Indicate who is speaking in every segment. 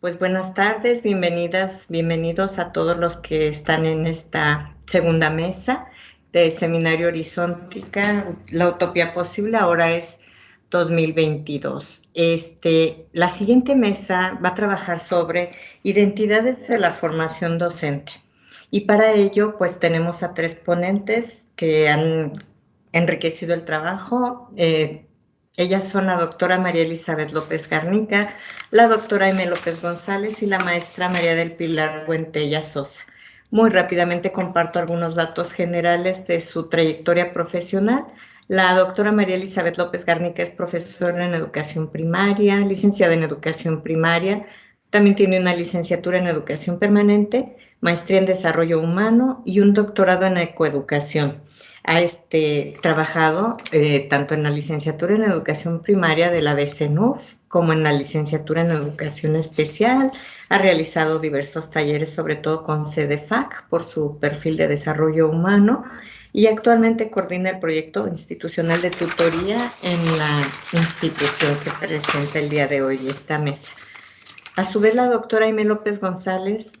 Speaker 1: Pues buenas tardes, bienvenidas, bienvenidos a todos los que están en esta segunda mesa de Seminario Horizontica, la utopía posible, ahora es 2022. La siguiente mesa va a trabajar sobre identidades de la formación docente. Y para ello, pues tenemos a tres ponentes que han enriquecido el trabajo. Ellas son la doctora María Elizabeth López Garnica, la doctora Aimee López González y la maestra María del Pilar Buentella Sosa. Muy rápidamente comparto algunos datos generales de su trayectoria profesional. La doctora María Elizabeth López Garnica es profesora en educación primaria, licenciada en educación primaria, también tiene una licenciatura en educación permanente, maestría en desarrollo humano y un doctorado en ecoeducación. Ha trabajado tanto en la licenciatura en educación primaria de la BCNUF como en la licenciatura en educación especial. Ha realizado diversos talleres, sobre todo con CDFAC, por su perfil de desarrollo humano, y actualmente coordina el proyecto institucional de tutoría en la institución que presenta el día de hoy esta mesa. A su vez, la doctora Aimee López González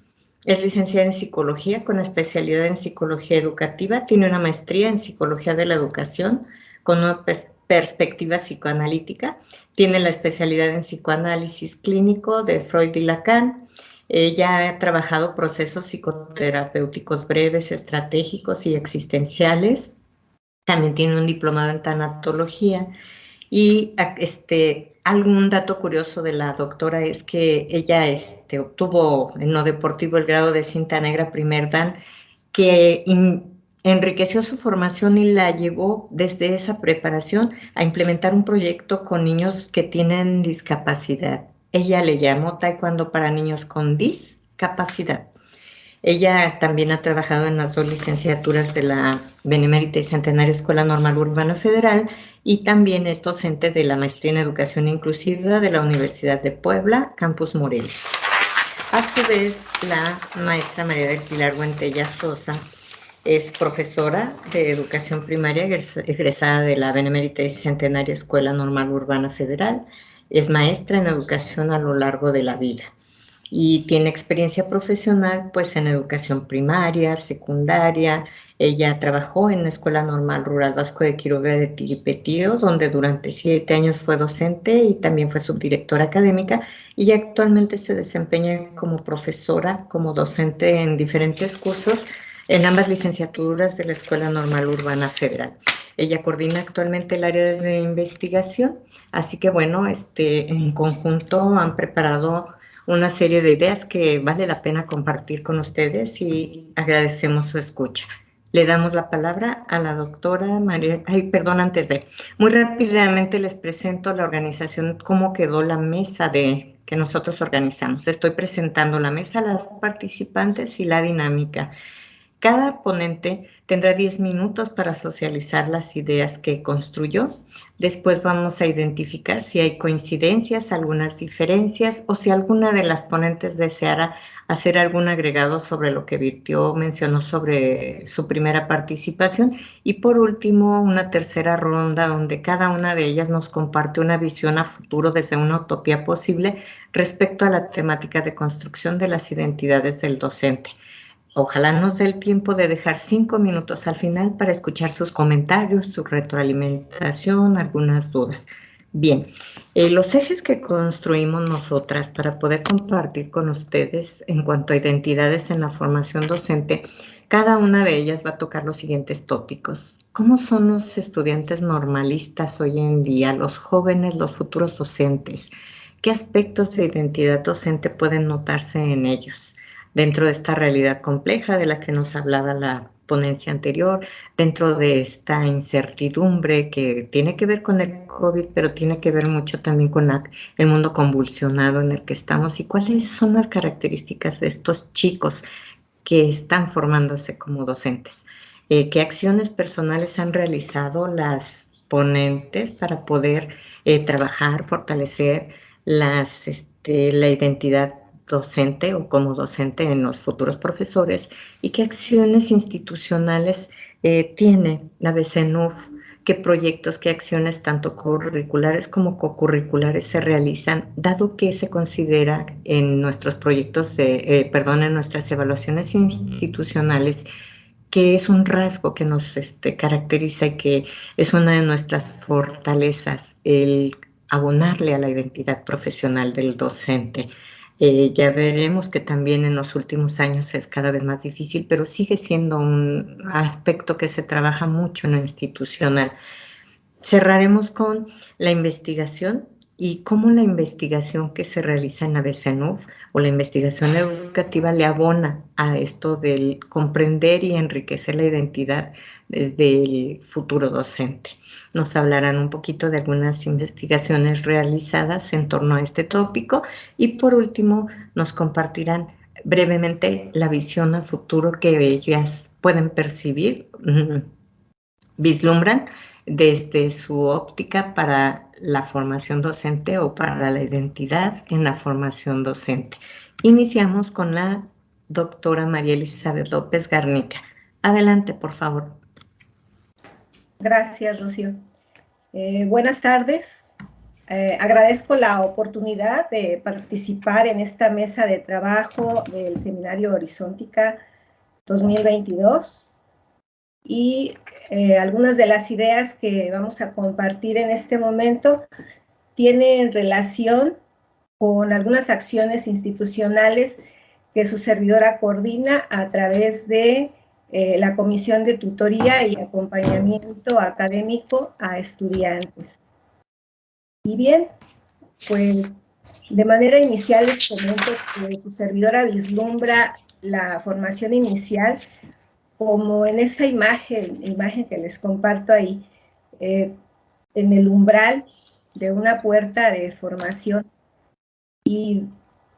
Speaker 1: es licenciada en psicología con especialidad en psicología educativa, tiene una maestría en psicología de la educación con una perspectiva psicoanalítica, tiene la especialidad en psicoanálisis clínico de Freud y Lacan. Ella ha trabajado procesos psicoterapéuticos breves, estratégicos y existenciales. También tiene un diplomado en tanatología. Y algún dato curioso de la doctora es que ella obtuvo en lo deportivo el grado de cinta negra primer dan, que enriqueció su formación y la llevó desde esa preparación a implementar un proyecto con niños que tienen discapacidad. Ella le llamó Taekwondo para niños con discapacidad. Ella también ha trabajado en las dos licenciaturas de la Benemérita y Centenaria Escuela Normal Urbana Federal y también es docente de la Maestría en Educación Inclusiva de la Universidad de Puebla, Campus Morelos. A su vez, la maestra María del Pilar Buentella Sosa es profesora de Educación Primaria egresada de la Benemérita y Centenaria Escuela Normal Urbana Federal. Es maestra en educación a lo largo de la vida y tiene experiencia profesional pues en educación primaria, secundaria. Ella trabajó en la Escuela Normal Rural Vasco de Quiroga de Tiripetío, donde durante 7 años fue docente y también fue subdirectora académica, y actualmente se desempeña como profesora, como docente en diferentes cursos en ambas licenciaturas de la Escuela Normal Urbana Federal. Ella coordina actualmente el área de investigación, así que bueno, en conjunto han preparado una serie de ideas que vale la pena compartir con ustedes y agradecemos su escucha. Le damos la palabra a la doctora María. Antes de. Muy rápidamente les presento la organización, cómo quedó la mesa que nosotros organizamos. Estoy presentando la mesa, las participantes y la dinámica. Cada ponente tendrá 10 minutos para socializar las ideas que construyó. Después vamos a identificar si hay coincidencias, algunas diferencias o si alguna de las ponentes deseara hacer algún agregado sobre lo que virtió, mencionó sobre su primera participación. Y por último, una tercera ronda donde cada una de ellas nos comparte una visión a futuro desde una utopía posible respecto a la temática de construcción de las identidades del docente. Ojalá nos dé el tiempo de dejar 5 minutos al final para escuchar sus comentarios, su retroalimentación, algunas dudas. Bien, los ejes que construimos nosotras para poder compartir con ustedes en cuanto a identidades en la formación docente, cada una de ellas va a tocar los siguientes tópicos. ¿Cómo son los estudiantes normalistas hoy en día, los jóvenes, los futuros docentes? ¿Qué aspectos de identidad docente pueden notarse en ellos? Dentro de esta realidad compleja de la que nos hablaba la ponencia anterior, dentro de esta incertidumbre que tiene que ver con el COVID, pero tiene que ver mucho también con el mundo convulsionado en el que estamos, y cuáles son las características de estos chicos que están formándose como docentes. ¿Qué acciones personales han realizado las ponentes para poder trabajar, fortalecer la identidad docente o como docente en los futuros profesores, y qué acciones institucionales tiene la BCNUF qué proyectos, qué acciones, tanto curriculares como cocurriculares, se realizan, dado que se considera en nuestros proyectos en nuestras evaluaciones institucionales, que es un rasgo que nos caracteriza y que es una de nuestras fortalezas, el abonarle a la identidad profesional del docente. Ya veremos que también en los últimos años es cada vez más difícil, pero sigue siendo un aspecto que se trabaja mucho en lo institucional. Cerraremos con la investigación y cómo la investigación que se realiza en la BCNUV o la investigación educativa le abona a esto del comprender y enriquecer la identidad del futuro docente. Nos hablarán un poquito de algunas investigaciones realizadas en torno a este tópico y por último nos compartirán brevemente la visión a futuro que ellas pueden percibir, vislumbran desde su óptica para la formación docente o para la identidad en la formación docente. Iniciamos con la doctora María Elizabeth López Garnica. Adelante, por favor.
Speaker 2: Gracias, Rocío. Buenas tardes. Agradezco la oportunidad de participar en esta mesa de trabajo del Seminario Horizontica 2022 y algunas de las ideas que vamos a compartir en este momento tienen relación con algunas acciones institucionales que su servidora coordina a través de la Comisión de Tutoría y Acompañamiento Académico a Estudiantes. Y bien, pues de manera inicial les comento que su servidora vislumbra la formación inicial como en esta imagen que les comparto ahí, en el umbral de una puerta de formación. Y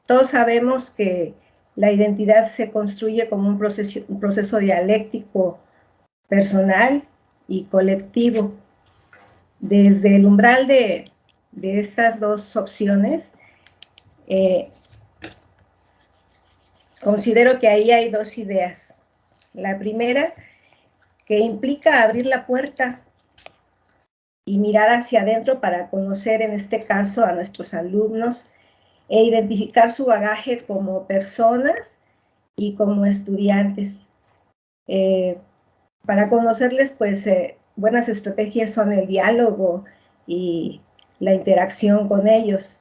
Speaker 2: todos sabemos que la identidad se construye como un proceso dialéctico, personal y colectivo. Desde el umbral de estas dos opciones, considero que ahí hay dos ideas. La primera, que implica abrir la puerta y mirar hacia adentro para conocer, en este caso, a nuestros alumnos e identificar su bagaje como personas y como estudiantes. Para conocerles, pues, buenas estrategias son el diálogo y la interacción con ellos,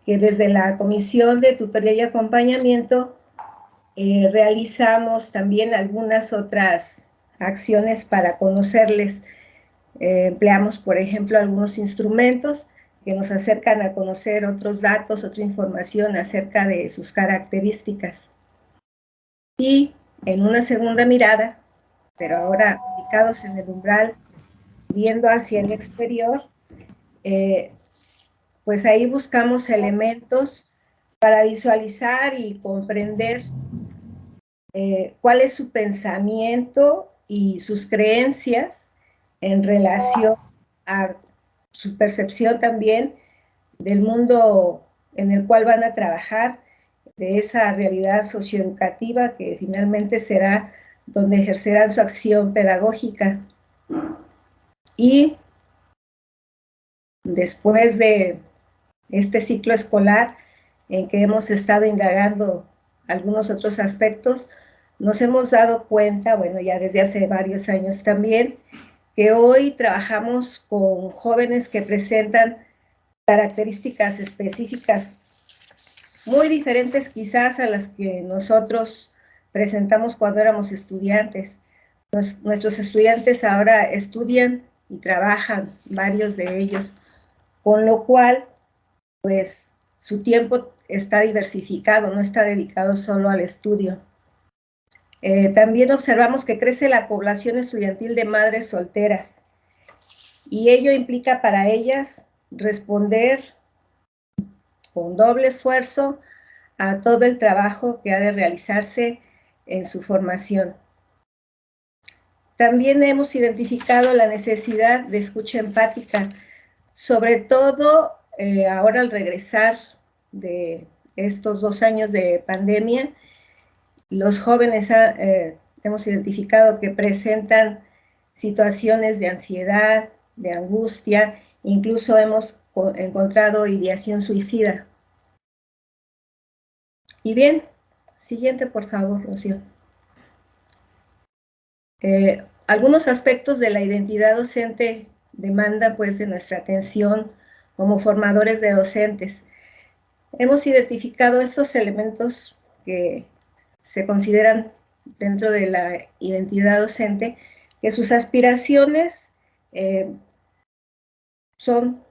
Speaker 2: que desde la Comisión de Tutoría y Acompañamiento realizamos también algunas otras acciones para conocerles. Empleamos, por ejemplo, algunos instrumentos que nos acercan a conocer otros datos, otra información acerca de sus características. Y en una segunda mirada, pero ahora ubicados en el umbral, viendo hacia el exterior, pues ahí buscamos elementos para visualizar y comprender cuál es su pensamiento y sus creencias en relación a su percepción también del mundo en el cual van a trabajar, de esa realidad socioeducativa que finalmente será donde ejercerán su acción pedagógica. Y después de este ciclo escolar en que hemos estado indagando algunos otros aspectos, nos hemos dado cuenta, bueno, ya desde hace varios años también, que hoy trabajamos con jóvenes que presentan características específicas muy diferentes quizás a las que nosotros presentamos cuando éramos estudiantes. Nuestros estudiantes ahora estudian y trabajan, varios de ellos, con lo cual, pues, su tiempo está diversificado, no está dedicado solo al estudio. También observamos que crece la población estudiantil de madres solteras y ello implica para ellas responder con doble esfuerzo a todo el trabajo que ha de realizarse en su formación. También hemos identificado la necesidad de escucha empática, sobre todo ahora al regresar de estos 2 años de pandemia. Los jóvenes hemos identificado que presentan situaciones de ansiedad, de angustia, incluso hemos encontrado ideación suicida. Y bien, siguiente por favor, Rocío. Algunos aspectos de la identidad docente demandan pues de nuestra atención como formadores de docentes. Hemos identificado estos elementos que se consideran dentro de la identidad docente, que sus aspiraciones son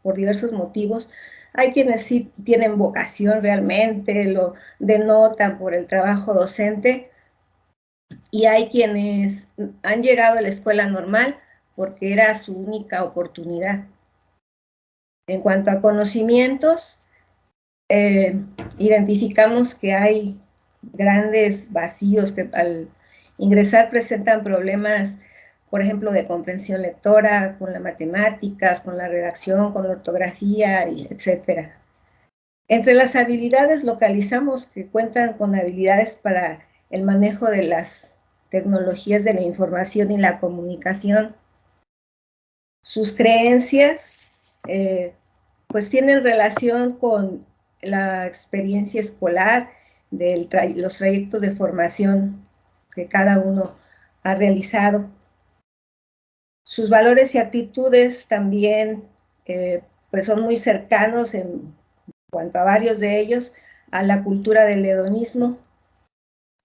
Speaker 2: por diversos motivos. Hay quienes sí tienen vocación realmente, lo denotan por el trabajo docente, y hay quienes han llegado a la escuela normal porque era su única oportunidad. En cuanto a conocimientos, identificamos que hay grandes vacíos que al ingresar presentan problemas, por ejemplo, de comprensión lectora, con las matemáticas, con la redacción, con la ortografía, etc. Entre las habilidades localizamos que cuentan con habilidades para el manejo de las tecnologías de la información y la comunicación. Sus creencias, pues tienen relación con la experiencia escolar, de los trayectos de formación que cada uno ha realizado. Sus valores y actitudes también pues son muy cercanos en cuanto a varios de ellos a la cultura del hedonismo,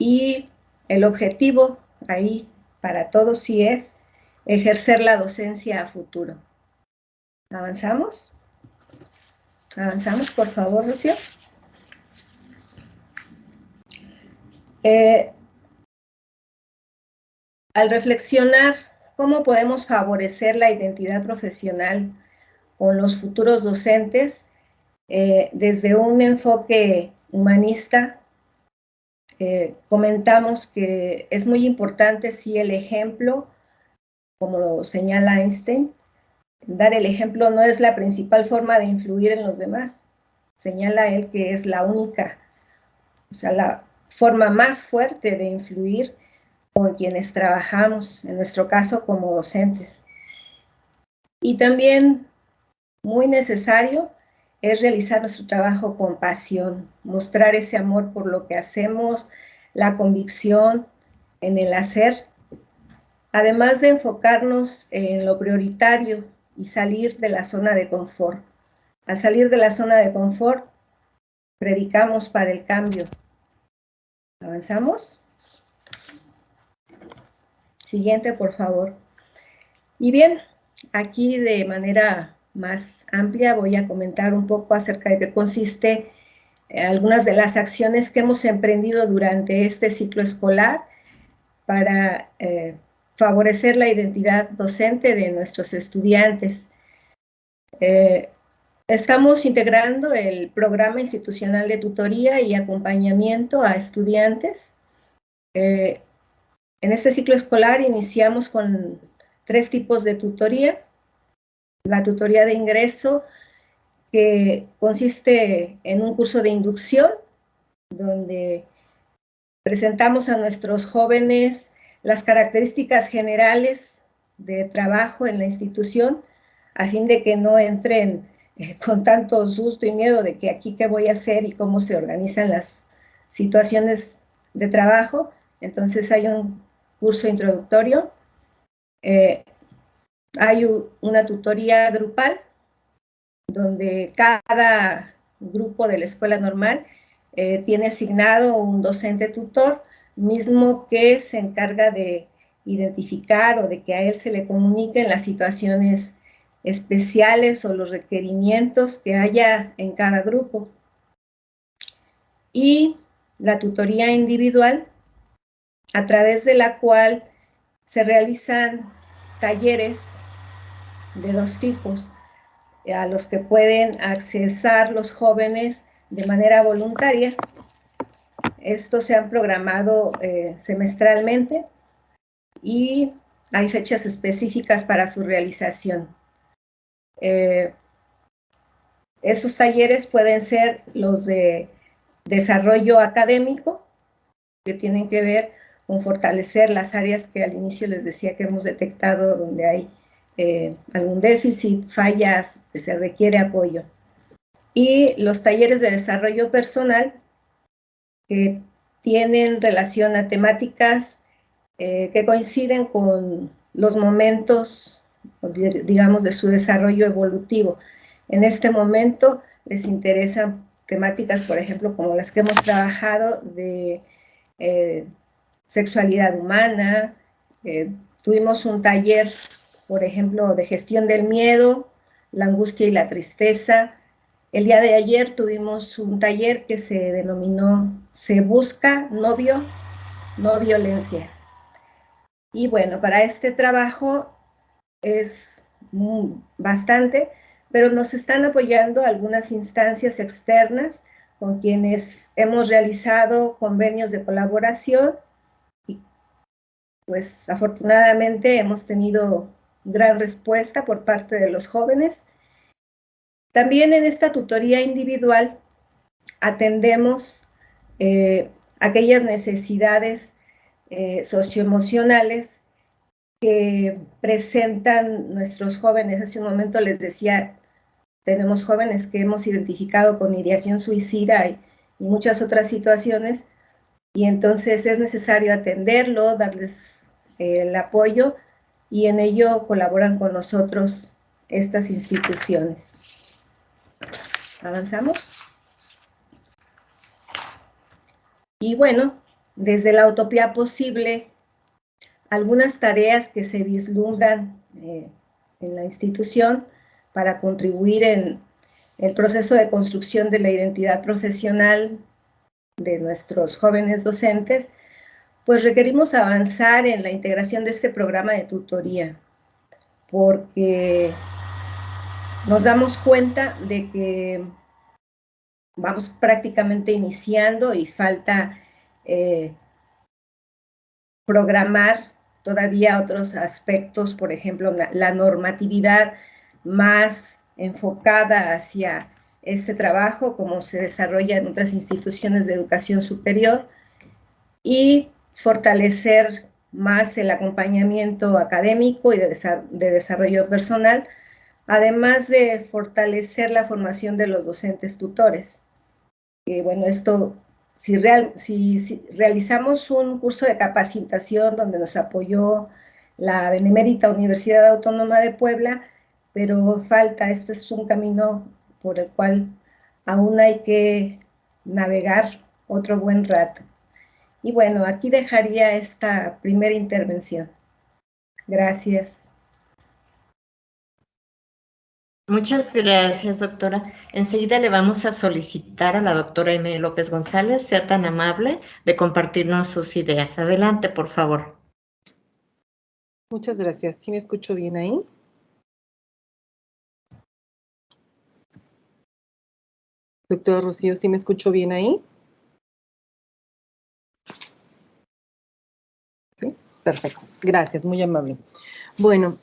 Speaker 2: y el objetivo ahí para todos sí es ejercer la docencia a futuro. ¿Avanzamos? Avanzamos, por favor, Rocío. Al reflexionar cómo podemos favorecer la identidad profesional con los futuros docentes, desde un enfoque humanista, comentamos que es muy importante, sí, el ejemplo, como lo señala Einstein. Dar el ejemplo no es la principal forma de influir en los demás. Señala él que es la única, o sea, la forma más fuerte de influir con quienes trabajamos, en nuestro caso como docentes. Y también muy necesario es realizar nuestro trabajo con pasión, mostrar ese amor por lo que hacemos, la convicción en el hacer, además de enfocarnos en lo prioritario y salir de la zona de confort. Al salir de la zona de confort, predicamos para el cambio. ¿Avanzamos? Siguiente, por favor. Y bien, aquí de manera más amplia voy a comentar un poco acerca de qué consiste algunas de las acciones que hemos emprendido durante este ciclo escolar para favorecer la identidad docente de nuestros estudiantes. Estamos integrando el programa institucional de tutoría y acompañamiento a estudiantes. En este ciclo escolar iniciamos con 3 tipos de tutoría. La tutoría de ingreso, que consiste en un curso de inducción, donde presentamos a nuestros jóvenes las características generales de trabajo en la institución, a fin de que no entren con tanto susto y miedo de que aquí qué voy a hacer y cómo se organizan las situaciones de trabajo. Entonces hay un curso introductorio, hay una tutoría grupal, donde cada grupo de la escuela normal tiene asignado un docente tutor, mismo que se encarga de identificar o de que a él se le comuniquen las situaciones especiales o los requerimientos que haya en cada grupo. Y la tutoría individual, a través de la cual se realizan talleres de 2 tipos, a los que pueden accesar los jóvenes de manera voluntaria. Estos se han programado semestralmente y hay fechas específicas para su realización. Estos talleres pueden ser los de desarrollo académico, que tienen que ver con fortalecer las áreas que al inicio les decía que hemos detectado donde hay algún déficit, fallas, que se requiere apoyo. Y los talleres de desarrollo personal que tienen relación a temáticas que coinciden con los momentos, digamos, de su desarrollo evolutivo. En este momento les interesan temáticas, por ejemplo, como las que hemos trabajado de sexualidad humana. Tuvimos un taller, por ejemplo, de gestión del miedo, la angustia y la tristeza. El día de ayer tuvimos un taller que se denominó Se busca novio, no violencia. Y bueno, para este trabajo es bastante, pero nos están apoyando algunas instancias externas con quienes hemos realizado convenios de colaboración y pues afortunadamente hemos tenido gran respuesta por parte de los jóvenes. También en esta tutoría individual atendemos aquellas necesidades socioemocionales que presentan nuestros jóvenes. Hace un momento les decía, tenemos jóvenes que hemos identificado con ideación suicida y muchas otras situaciones, y entonces es necesario atenderlo, darles el apoyo, y en ello colaboran con nosotros estas instituciones. ¿Avanzamos? Y bueno, desde la utopía posible, algunas tareas que se vislumbran en la institución para contribuir en el proceso de construcción de la identidad profesional de nuestros jóvenes docentes, pues requerimos avanzar en la integración de este programa de tutoría, porque nos damos cuenta de que vamos prácticamente iniciando y falta programar todavía otros aspectos, por ejemplo, la normatividad más enfocada hacia este trabajo, como se desarrolla en otras instituciones de educación superior, y fortalecer más el acompañamiento académico y de desarrollo personal, además de fortalecer la formación de los docentes tutores. Bueno, esto, si realizamos un curso de capacitación donde nos apoyó la Benemérita Universidad Autónoma de Puebla, pero falta, este es un camino por el cual aún hay que navegar otro buen rato. Y bueno, aquí dejaría esta primera intervención. Gracias.
Speaker 1: Muchas gracias, doctora. Enseguida le vamos a solicitar a la doctora Aimee López González, sea tan amable de compartirnos sus ideas. Adelante, por favor.
Speaker 3: Muchas gracias. ¿Sí me escucho bien ahí? Doctora Rocío, ¿sí me escucho bien ahí? Sí, perfecto. Gracias, muy amable. Bueno,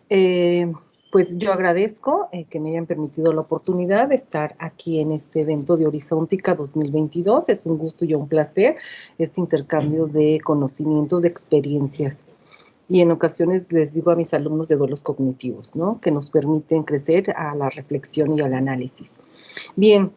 Speaker 3: pues yo agradezco que me hayan permitido la oportunidad de estar aquí en este evento de Horizontica 2022. Es un gusto y un placer este intercambio de conocimientos, de experiencias. Y en ocasiones les digo a mis alumnos de duelos cognitivos, ¿no? Que nos permiten crecer a la reflexión y al análisis. Bien.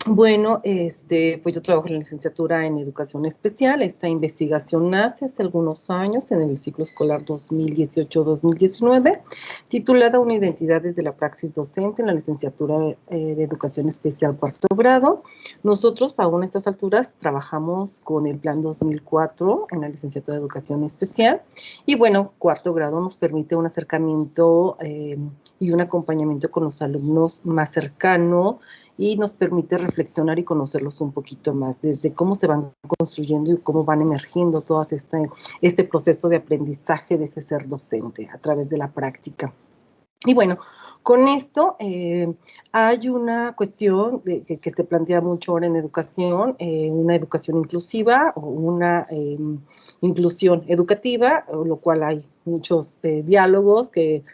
Speaker 3: Bueno, pues yo trabajo en la licenciatura en Educación Especial. Esta investigación nace hace algunos años en el ciclo escolar 2018-2019, titulada Una identidad desde la praxis docente en la licenciatura de Educación Especial cuarto grado. Nosotros aún a estas alturas trabajamos con el plan 2004 en la licenciatura de Educación Especial y bueno, cuarto grado nos permite un acercamiento y un acompañamiento con los alumnos más cercano y nos permite reflexionar y conocerlos un poquito más, desde cómo se van construyendo y cómo van emergiendo todo este proceso de aprendizaje de ese ser docente a través de la práctica. Y bueno, con esto hay una cuestión que se plantea mucho ahora en educación, una educación inclusiva o una inclusión educativa, lo cual hay muchos diálogos que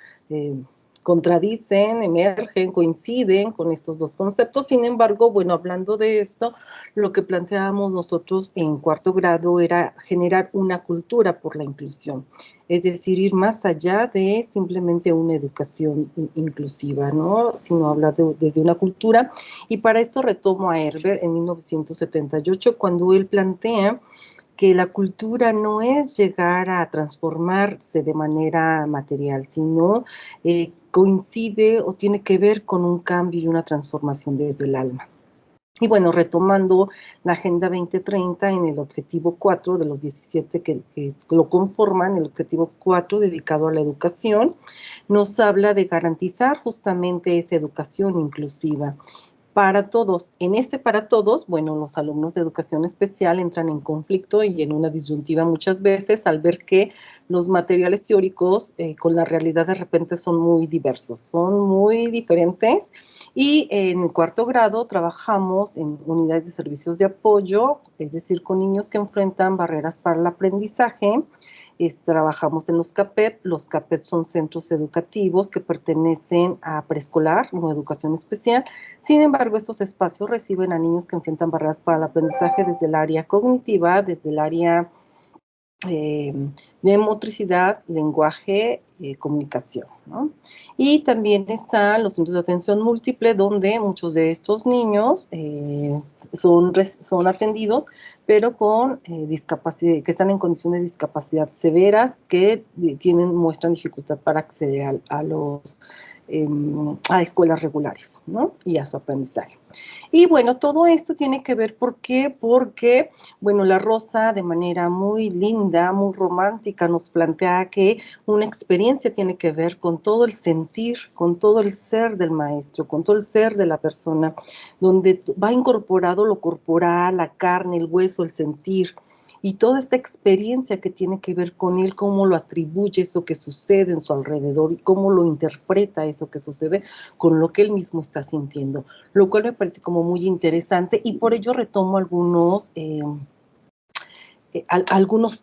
Speaker 3: contradicen, emergen, coinciden con estos dos conceptos. Sin embargo, bueno, hablando de esto, lo que planteábamos nosotros en cuarto grado era generar una cultura por la inclusión, es decir, ir más allá de simplemente una educación inclusiva, ¿no? Sino hablar desde una cultura. Y para esto retomo a Herbert en 1978, cuando él plantea que la cultura no es llegar a transformarse de manera material, sino coincide o tiene que ver con un cambio y una transformación desde el alma. Y bueno, retomando la Agenda 2030 en el objetivo 4 de los 17 que lo conforman, el objetivo 4 dedicado a la educación, nos habla de garantizar justamente esa educación inclusiva para todos. En este para todos, bueno, los alumnos de educación especial entran en conflicto y en una disyuntiva muchas veces al ver que los materiales teóricos con la realidad de repente son muy diversos, son muy diferentes. Y en cuarto grado trabajamos en unidades de servicios de apoyo, es decir, con niños que enfrentan barreras para el aprendizaje. Trabajamos en los CAPEP. Los CAPEP son centros educativos que pertenecen a preescolar o educación especial. Sin embargo, estos espacios reciben a niños que enfrentan barreras para el aprendizaje desde el área cognitiva, desde el área de motricidad, lenguaje, comunicación, ¿no? Y también están los centros de atención múltiple, donde muchos de estos niños son atendidos, pero con discapacidad, que están en condiciones de discapacidad severas, que muestran dificultad para acceder a escuelas regulares, ¿no? Y a su aprendizaje. Y bueno, todo esto tiene que ver, ¿por qué? Porque, bueno, la Rosa de manera muy linda, muy romántica, nos plantea que una experiencia tiene que ver con todo el sentir, con todo el ser del maestro, con todo el ser de la persona, donde va incorporado lo corporal, la carne, el hueso, el sentir, y toda esta experiencia que tiene que ver con él, cómo lo atribuye eso que sucede en su alrededor y cómo lo interpreta eso que sucede con lo que él mismo está sintiendo, lo cual me parece como muy interesante y por ello retomo algunos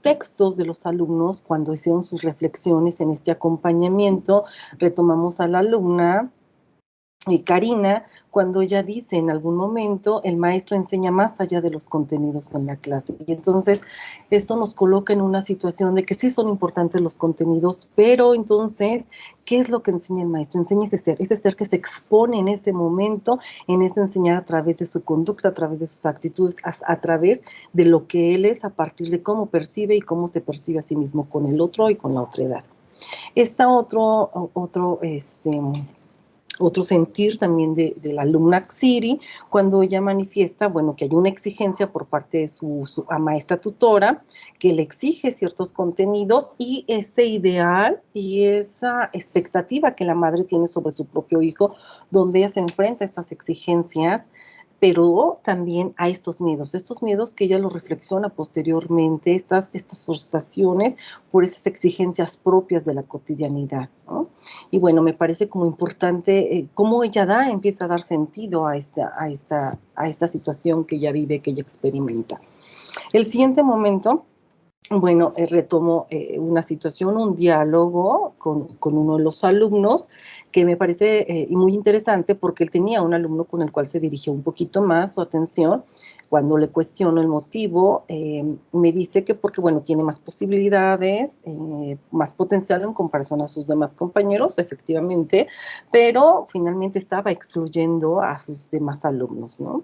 Speaker 3: textos de los alumnos cuando hicieron sus reflexiones en este acompañamiento. Retomamos a la alumna Karina, cuando ella dice en algún momento, el maestro enseña más allá de los contenidos en la clase. Y entonces esto nos coloca en una situación de que sí son importantes los contenidos, pero entonces, ¿qué es lo que enseña el maestro? Enseña ese ser que se expone en ese momento, en ese enseñar a través de su conducta, a través de sus actitudes, a través de lo que él es, a partir de cómo percibe y cómo se percibe a sí mismo con el otro y con la otra edad. Está otro sentir también de la alumna Xiri, cuando ella manifiesta, bueno, que hay una exigencia por parte de su maestra tutora, que le exige ciertos contenidos y este ideal y esa expectativa que la madre tiene sobre su propio hijo, donde ella se enfrenta a estas exigencias, pero también a estos miedos que ella lo reflexiona posteriormente, estas frustraciones por esas exigencias propias de la cotidianidad, ¿no? Y bueno, me parece como importante cómo ella empieza a dar sentido a esta situación que ella vive, que ella experimenta. El siguiente momento, bueno, retomo una situación, un diálogo con uno de los alumnos que me parece muy interesante porque él tenía un alumno con el cual se dirigió un poquito más su atención. Cuando le cuestiono el motivo, me dice que porque, bueno, tiene más posibilidades, más potencial en comparación a sus demás compañeros, efectivamente, pero finalmente estaba excluyendo a sus demás alumnos, ¿no?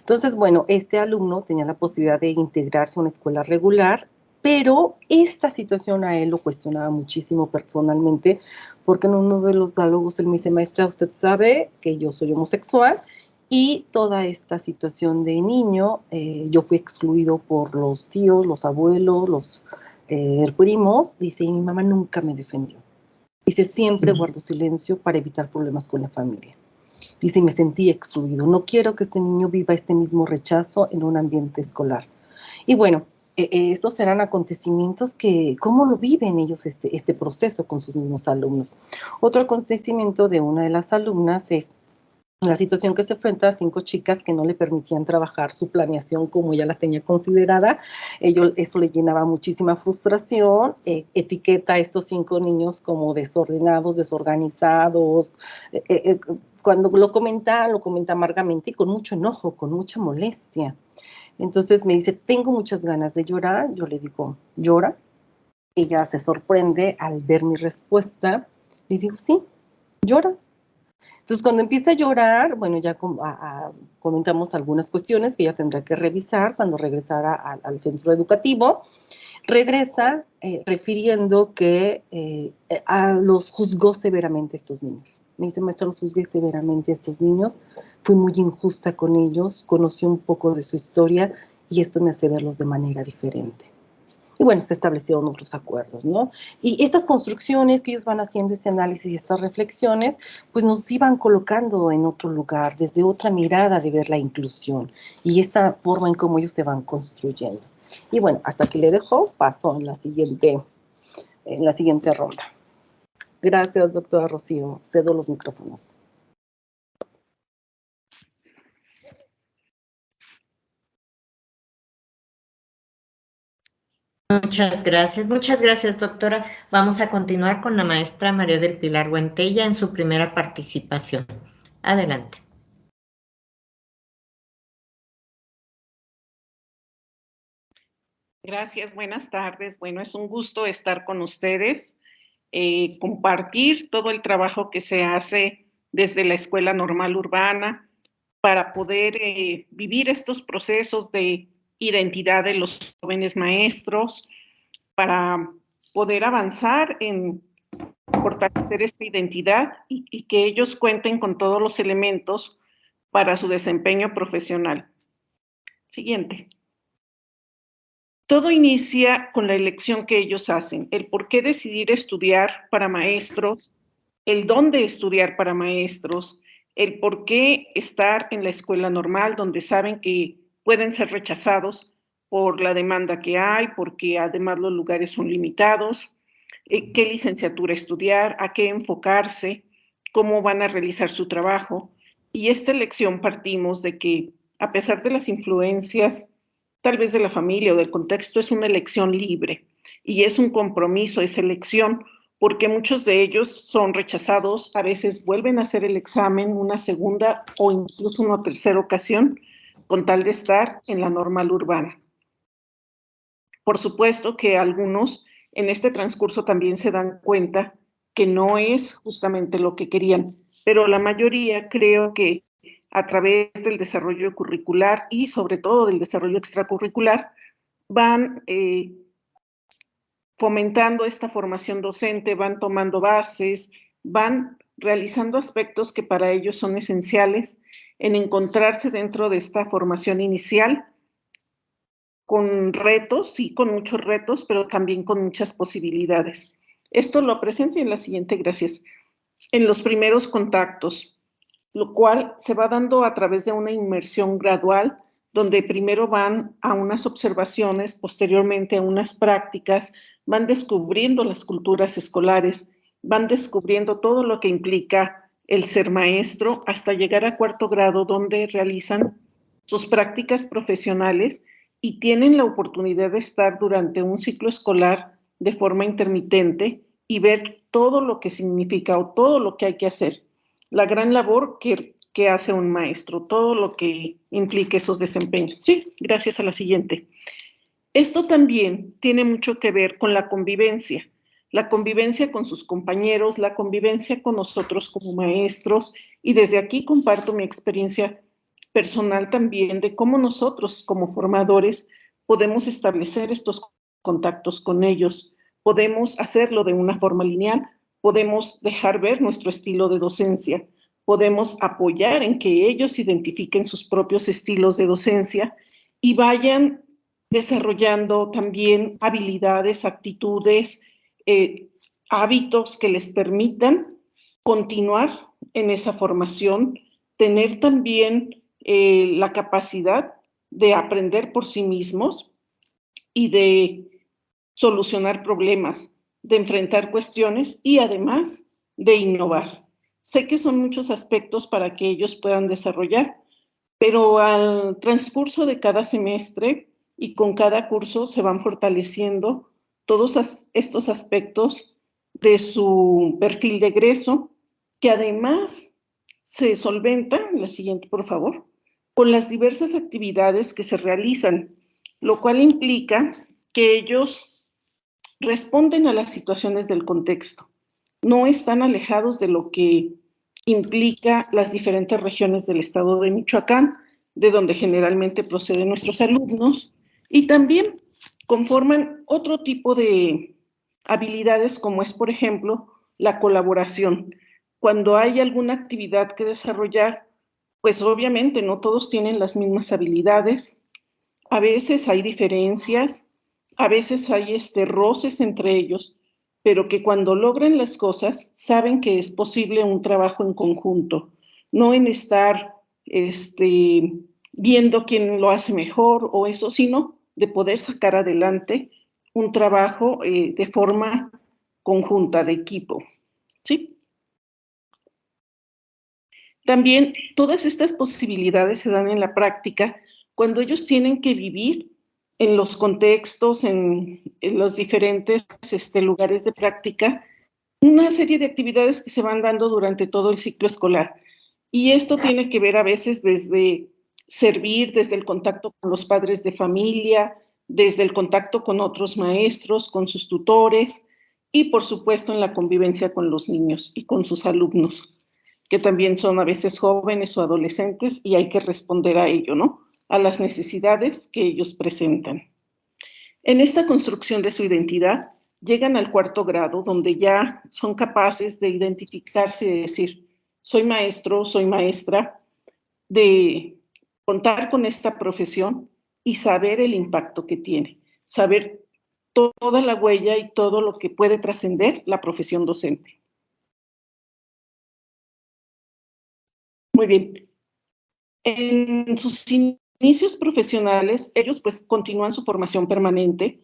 Speaker 3: Entonces, bueno, este alumno tenía la posibilidad de integrarse a una escuela regular, pero esta situación a él lo cuestionaba muchísimo personalmente, porque en uno de los diálogos él me dice, maestra, usted sabe que yo soy homosexual y toda esta situación de niño, yo fui excluido por los tíos, los abuelos, los primos, dice, y mi mamá nunca me defendió. Dice, siempre guardo silencio para evitar problemas con la familia. Dice, me sentí excluido. No quiero que este niño viva este mismo rechazo en un ambiente escolar. Y bueno, estos serán acontecimientos que, ¿cómo lo viven ellos este proceso con sus mismos alumnos? Otro acontecimiento de una de las alumnas es la situación que se enfrenta a 5 chicas que no le permitían trabajar su planeación como ella la tenía considerada. Eso le llenaba muchísima frustración, etiqueta a estos 5 niños como desordenados, desorganizados. Cuando lo comenta amargamente y con mucho enojo, con mucha molestia. Entonces me dice, tengo muchas ganas de llorar. Yo le digo, ¿llora? Ella se sorprende al ver mi respuesta. Le digo, sí, llora. Entonces, cuando empieza a llorar, bueno, ya comentamos algunas cuestiones que ella tendrá que revisar cuando regresara al centro educativo. Regresa refiriendo que los juzgó severamente a estos niños. Me dice, maestra, los juzgué severamente a estos niños, fui muy injusta con ellos, conocí un poco de su historia y esto me hace verlos de manera diferente. Y bueno, se establecieron otros acuerdos, ¿no? Y estas construcciones que ellos van haciendo, este análisis y estas reflexiones, pues nos iban colocando en otro lugar, desde otra mirada de ver la inclusión y esta forma en cómo ellos se van construyendo. Y bueno, hasta que le dejo, paso en la siguiente ronda. Gracias, doctora Rocío. Cedo los micrófonos.
Speaker 1: Muchas gracias, doctora. Vamos a continuar con la maestra María del Pilar Buentella en su primera participación. Adelante.
Speaker 4: Gracias, buenas tardes. Bueno, es un gusto estar con ustedes, compartir todo el trabajo que se hace desde la Escuela Normal Urbana para poder vivir estos procesos de identidad de los jóvenes maestros, para poder avanzar en fortalecer esta identidad y que ellos cuenten con todos los elementos para su desempeño profesional. Siguiente. Todo inicia con la elección que ellos hacen, el por qué decidir estudiar para maestros, el dónde estudiar para maestros, el por qué estar en la escuela normal donde saben que pueden ser rechazados por la demanda que hay, porque además los lugares son limitados, qué licenciatura estudiar, a qué enfocarse, cómo van a realizar su trabajo. Y esta elección partimos de que, a pesar de las influencias tal vez de la familia o del contexto, es una elección libre y es un compromiso, es elección, porque muchos de ellos son rechazados, a veces vuelven a hacer el examen una segunda o incluso una tercera ocasión con tal de estar en la normal urbana. Por supuesto que algunos en este transcurso también se dan cuenta que no es justamente lo que querían, pero la mayoría creo que a través del desarrollo curricular y sobre todo del desarrollo extracurricular, van fomentando esta formación docente, van tomando bases, van realizando aspectos que para ellos son esenciales en encontrarse dentro de esta formación inicial con retos, sí, con muchos retos, pero también con muchas posibilidades. Esto lo presencia en la siguiente, gracias, en los primeros contactos, lo cual se va dando a través de una inmersión gradual, donde primero van a unas observaciones, posteriormente a unas prácticas, van descubriendo las culturas escolares, van descubriendo todo lo que implica el ser maestro, hasta llegar a 4º grado, donde realizan sus prácticas profesionales y tienen la oportunidad de estar durante un ciclo escolar de forma intermitente y ver todo lo que significa o todo lo que hay que hacer, la gran labor que hace un maestro, todo lo que implique esos desempeños. Sí, gracias a la siguiente. Esto también tiene mucho que ver con la convivencia con sus compañeros, la convivencia con nosotros como maestros, y desde aquí comparto mi experiencia personal también de cómo nosotros como formadores podemos establecer estos contactos con ellos, podemos hacerlo de una forma lineal, podemos dejar ver nuestro estilo de docencia, podemos apoyar en que ellos identifiquen sus propios estilos de docencia y vayan desarrollando también habilidades, actitudes, hábitos que les permitan continuar en esa formación, tener también la capacidad de aprender por sí mismos y de solucionar problemas, de enfrentar cuestiones y además de innovar. Sé que son muchos aspectos para que ellos puedan desarrollar, pero al transcurso de cada semestre y con cada curso se van fortaleciendo todos estos aspectos de su perfil de egreso, que además se solventan, la siguiente por favor, con las diversas actividades que se realizan, lo cual implica que ellos responden a las situaciones del contexto, no están alejados de lo que implica las diferentes regiones del estado de Michoacán, de donde generalmente proceden nuestros alumnos, y también conforman otro tipo de habilidades, como es, por ejemplo, la colaboración. Cuando hay alguna actividad que desarrollar, pues obviamente no todos tienen las mismas habilidades, a veces hay diferencias, a veces hay roces entre ellos, pero que cuando logran las cosas saben que es posible un trabajo en conjunto, no en estar viendo quién lo hace mejor o eso, sino de poder sacar adelante un trabajo de forma conjunta, de equipo. ¿Sí? También todas estas posibilidades se dan en la práctica cuando ellos tienen que vivir en los contextos, en los diferentes lugares de práctica, una serie de actividades que se van dando durante todo el ciclo escolar. Y esto tiene que ver a veces desde servir, desde el contacto con los padres de familia, desde el contacto con otros maestros, con sus tutores y por supuesto en la convivencia con los niños y con sus alumnos, que también son a veces jóvenes o adolescentes y hay que responder a ello, ¿no? A las necesidades que ellos presentan. En esta construcción de su identidad, llegan al 4º grado, donde ya son capaces de identificarse y de decir, soy maestro, soy maestra, de contar con esta profesión y saber el impacto que tiene, saber toda la huella y todo lo que puede trascender la profesión docente. Muy bien. En sus inicios profesionales, ellos pues continúan su formación permanente,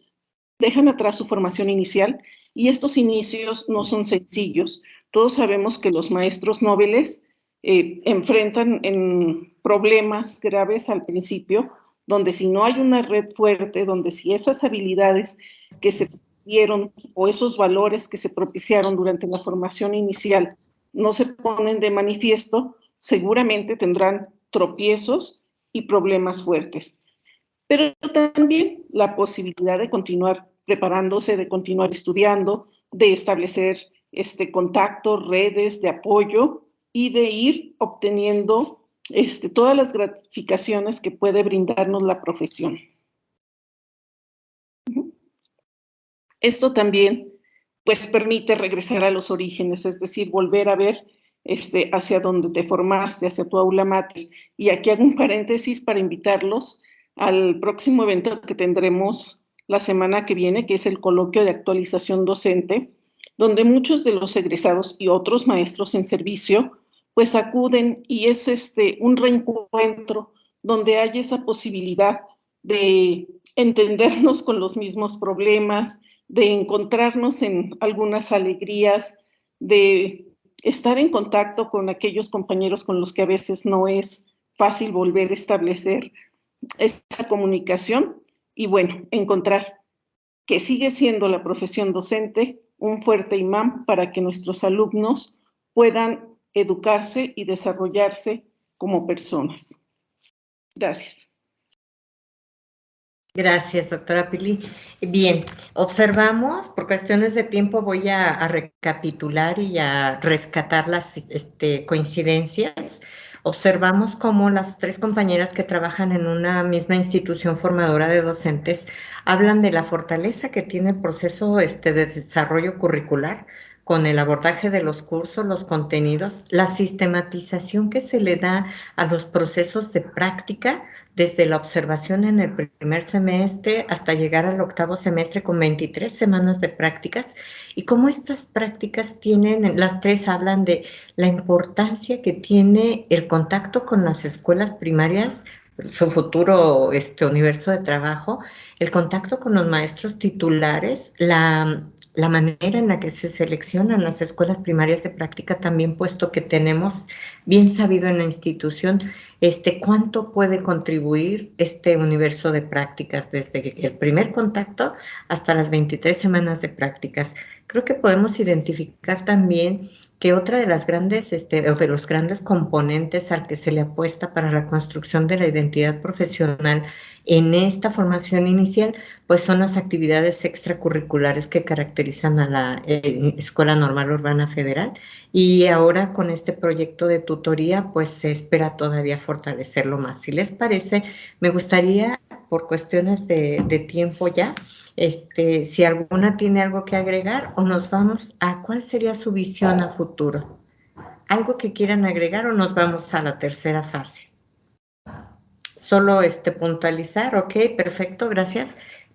Speaker 4: dejan atrás su formación inicial y estos inicios no son sencillos. Todos sabemos que los maestros nobles enfrentan en problemas graves al principio, donde si no hay una red fuerte, donde si esas habilidades que se dieron o esos valores que se propiciaron durante la formación inicial no se ponen de manifiesto, seguramente tendrán tropiezos y problemas fuertes. Pero también la posibilidad de continuar preparándose, de continuar estudiando, de establecer contactos, redes de apoyo y de ir obteniendo todas las gratificaciones que puede brindarnos la profesión. Esto también pues permite regresar a los orígenes, es decir, volver a ver hacia donde te formaste, hacia tu aula mater. Y aquí hago un paréntesis para invitarlos al próximo evento que tendremos la semana que viene, que es el coloquio de actualización docente, donde muchos de los egresados y otros maestros en servicio pues acuden y es un reencuentro donde hay esa posibilidad de entendernos con los mismos problemas, de encontrarnos en algunas alegrías, de estar en contacto con aquellos compañeros con los que a veces no es fácil volver a establecer esa comunicación y bueno, encontrar que sigue siendo la profesión docente un fuerte imán para que nuestros alumnos puedan educarse y desarrollarse como personas. Gracias.
Speaker 1: Gracias, doctora Pili. Bien, observamos, por cuestiones de tiempo voy a recapitular y a rescatar las coincidencias. Observamos cómo las 3 compañeras que trabajan en una misma institución formadora de docentes hablan de la fortaleza que tiene el proceso de desarrollo curricular con el abordaje de los cursos, los contenidos, la sistematización que se le da a los procesos de práctica desde la observación en el primer semestre hasta llegar al 8º semestre con 23 semanas de prácticas y cómo estas prácticas tienen, las 3 hablan de la importancia que tiene el contacto con las escuelas primarias, su futuro universo de trabajo, el contacto con los maestros titulares, la manera en la que se seleccionan las escuelas primarias de práctica también, puesto que tenemos bien sabido en la institución cuánto puede contribuir este universo de prácticas desde el primer contacto hasta las 23 semanas de prácticas. Creo que podemos identificar también que otra de las grandes, o de los grandes componentes al que se le apuesta para la construcción de la identidad profesional en esta formación inicial, pues son las actividades extracurriculares que caracterizan a la Escuela Normal Urbana Federal, y ahora con este proyecto de tutoría pues se espera todavía fortalecerlo más. Si les parece, me gustaría, por cuestiones de tiempo ya, si alguna tiene algo que agregar, o nos vamos a cuál sería su visión a futuro. ¿Algo que quieran agregar o nos vamos a la tercera fase? Solo puntualizar, ok, perfecto, gracias.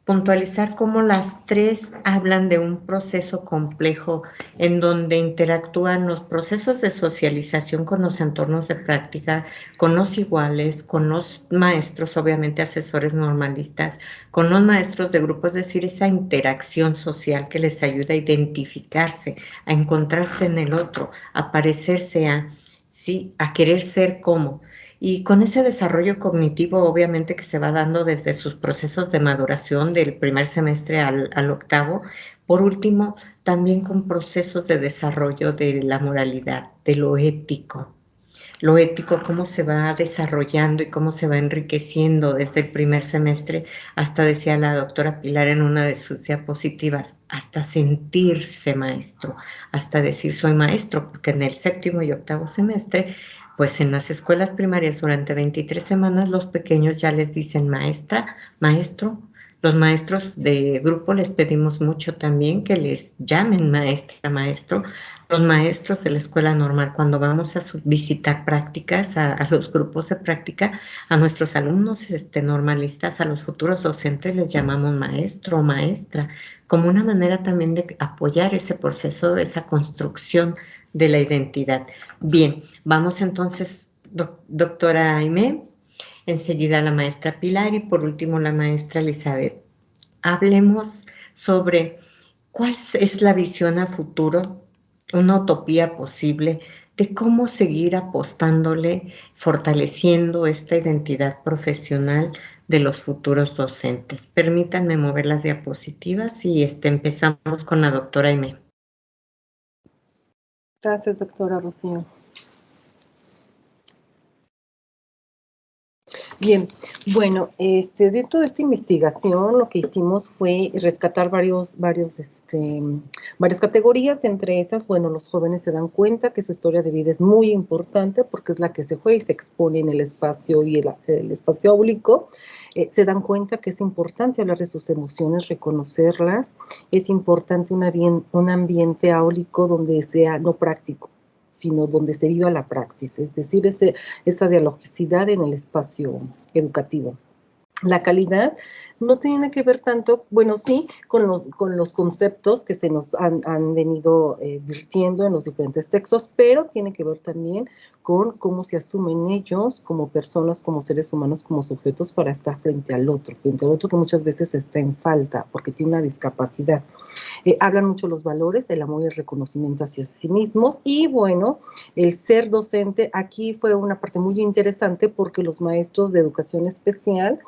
Speaker 1: Puntualizar cómo las tres hablan de un proceso complejo en donde interactúan los procesos de socialización con los entornos de práctica, con los iguales, con los maestros, obviamente asesores normalistas, con los maestros de grupo, es decir, esa interacción social que les ayuda a identificarse, a encontrarse en el otro, a parecerse a, sí, a querer ser como. Y con ese desarrollo cognitivo, obviamente, que se va dando desde sus procesos de maduración del primer semestre al octavo, por último, también con procesos de desarrollo de la moralidad, de lo ético, cómo se va desarrollando y cómo se va enriqueciendo desde el primer semestre hasta, decía la doctora Pilar en una de sus diapositivas, hasta sentirse maestro, hasta decir soy maestro, porque en el séptimo y octavo semestre, pues en las escuelas primarias durante 23 semanas los pequeños ya les dicen maestra, maestro. Los maestros de grupo les pedimos mucho también que les llamen maestra, maestro. Los maestros de la escuela normal, cuando vamos a visitar prácticas, a los grupos de práctica, a nuestros alumnos normalistas, a los futuros docentes les llamamos maestro o maestra, como una manera también de apoyar ese proceso, esa construcción de la identidad. Bien, vamos entonces, doctora Aimé, enseguida la maestra Pilar y por último la maestra Elizabeth. Hablemos sobre cuál es la visión a futuro, una utopía posible de cómo seguir apostándole, fortaleciendo esta identidad profesional de los futuros docentes. Permítanme mover las diapositivas y empezamos con la doctora Aimé.
Speaker 3: Gracias, doctora Rocío. Bien, bueno, dentro de esta investigación lo que hicimos fue rescatar varias categorías. Entre esas, bueno, los jóvenes se dan cuenta que su historia de vida es muy importante porque es la que se juega y se expone en el espacio y el espacio público. Se dan cuenta que es importante hablar de sus emociones, reconocerlas. Es importante un ambiente áulico donde sea no práctico, sino donde se viva la praxis, es decir, esa dialogicidad en el espacio educativo. La calidad no tiene que ver tanto, bueno, sí, con los conceptos que se nos han venido virtiendo en los diferentes textos, pero tiene que ver también con cómo se asumen ellos como personas, como seres humanos, como sujetos para estar frente al otro que muchas veces está en falta porque tiene una discapacidad. Hablan mucho los valores, el amor y el reconocimiento hacia sí mismos. Y bueno, el ser docente aquí fue una parte muy interesante porque los maestros de educación especial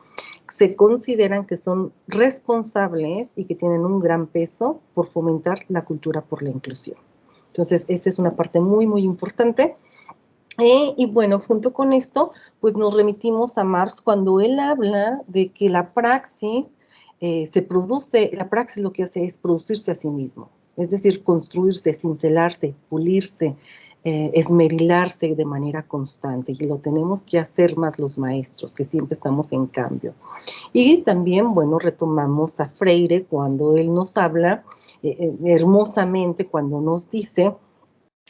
Speaker 3: se consideran que son responsables y que tienen un gran peso por fomentar la cultura por la inclusión. Entonces, esta es una parte muy, muy importante. Y bueno, junto con esto, pues nos remitimos a Marx cuando él habla de que la praxis la praxis lo que hace es producirse a sí mismo, es decir, construirse, cincelarse, pulirse, esmerilarse de manera constante, y lo tenemos que hacer más los maestros, que siempre estamos en cambio. Y también, bueno, retomamos a Freire cuando él nos habla hermosamente, cuando nos dice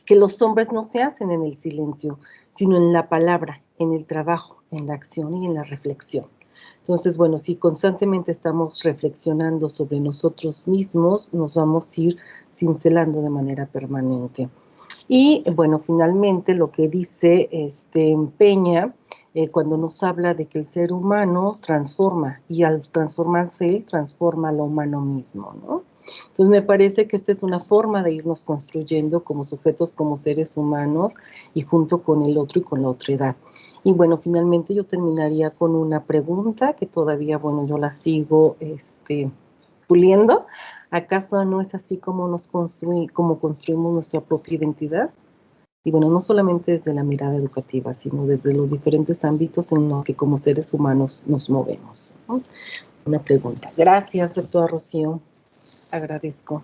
Speaker 3: que los hombres no se hacen en el silencio, sino en la palabra, en el trabajo, en la acción y en la reflexión. Entonces, bueno, si constantemente estamos reflexionando sobre nosotros mismos, nos vamos a ir cincelando de manera permanente. Y, bueno, finalmente lo que dice Peña, cuando nos habla de que el ser humano transforma, y al transformarse él, transforma a lo humano mismo, ¿no? Entonces me parece que esta es una forma de irnos construyendo como sujetos, como seres humanos, y junto con el otro y con la otra edad. Y bueno, finalmente yo terminaría con una pregunta que todavía, bueno, yo la sigo puliendo. ¿Acaso no es así como como construimos nuestra propia identidad? Y bueno, no solamente desde la mirada educativa, sino desde los diferentes ámbitos en los que como seres humanos nos movemos, ¿no? Una pregunta. Gracias, doctora Rocío. Agradezco.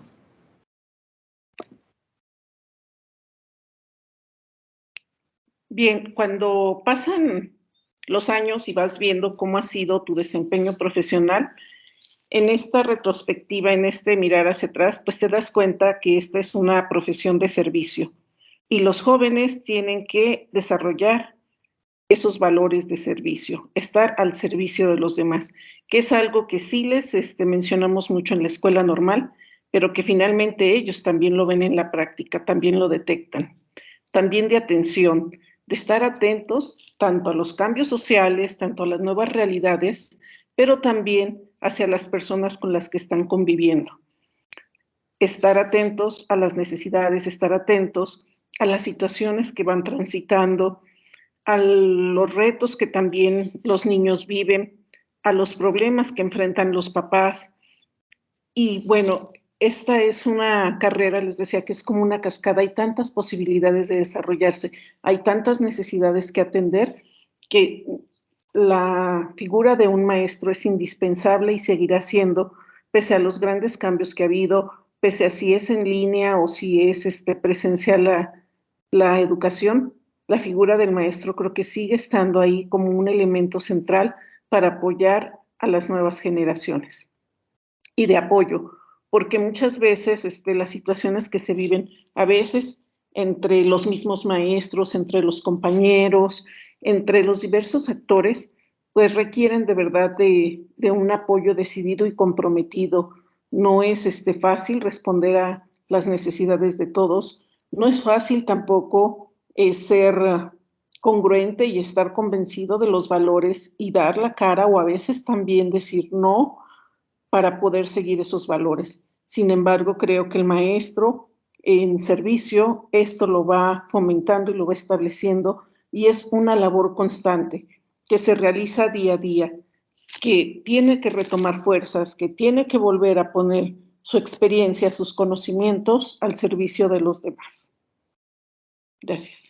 Speaker 4: Bien, cuando pasan los años y vas viendo cómo ha sido tu desempeño profesional, en esta retrospectiva, en este mirar hacia atrás, pues te das cuenta que esta es una profesión de servicio y los jóvenes tienen que desarrollar esos valores de servicio, estar al servicio de los demás, que es algo que sí les mencionamos mucho en la escuela normal, pero que finalmente ellos también lo ven en la práctica, también lo detectan. También de atención, de estar atentos tanto a los cambios sociales, tanto a las nuevas realidades, pero también hacia las personas con las que están conviviendo. Estar atentos a las necesidades, estar atentos a las situaciones que van transitando, a los retos que también los niños viven, a los problemas que enfrentan los papás. Y bueno, esta es una carrera, les decía que es como una cascada, hay tantas posibilidades de desarrollarse, hay tantas necesidades que atender, que la figura de un maestro es indispensable y seguirá siendo, pese a los grandes cambios que ha habido, pese a si es en línea o si es presencial la educación, la figura del maestro creo que sigue estando ahí como un elemento central para apoyar a las nuevas generaciones y de apoyo, porque muchas veces las situaciones que se viven, a veces entre los mismos maestros, entre los compañeros, entre los diversos actores, pues requieren de verdad de un apoyo decidido y comprometido. No es fácil responder a las necesidades de todos, no es fácil tampoco ser congruente y estar convencido de los valores y dar la cara o a veces también decir no para poder seguir esos valores. Sin embargo, creo que el maestro en servicio esto lo va fomentando y lo va estableciendo y es una labor constante que se realiza día a día, que tiene que retomar fuerzas, que tiene que volver a poner su experiencia, sus conocimientos al servicio de los demás. Gracias.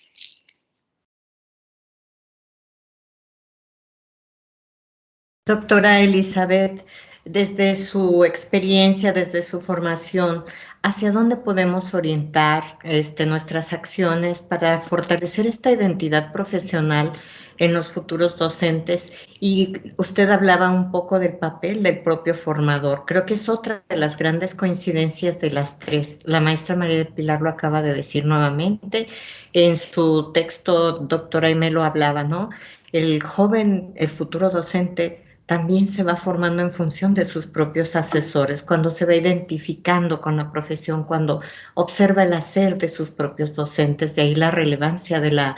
Speaker 1: Doctora Elizabeth, desde su experiencia, desde su formación, ¿hacia dónde podemos orientar nuestras acciones para fortalecer esta identidad profesional en los futuros docentes? Y usted hablaba un poco del papel del propio formador. Creo que es otra de las grandes coincidencias de las tres. La maestra María del Pilar lo acaba de decir nuevamente. En su texto, doctora Aimé lo hablaba, ¿no? El joven, el futuro docente, también se va formando en función de sus propios asesores, cuando se va identificando con la profesión, cuando observa el hacer de sus propios docentes, de ahí la relevancia de la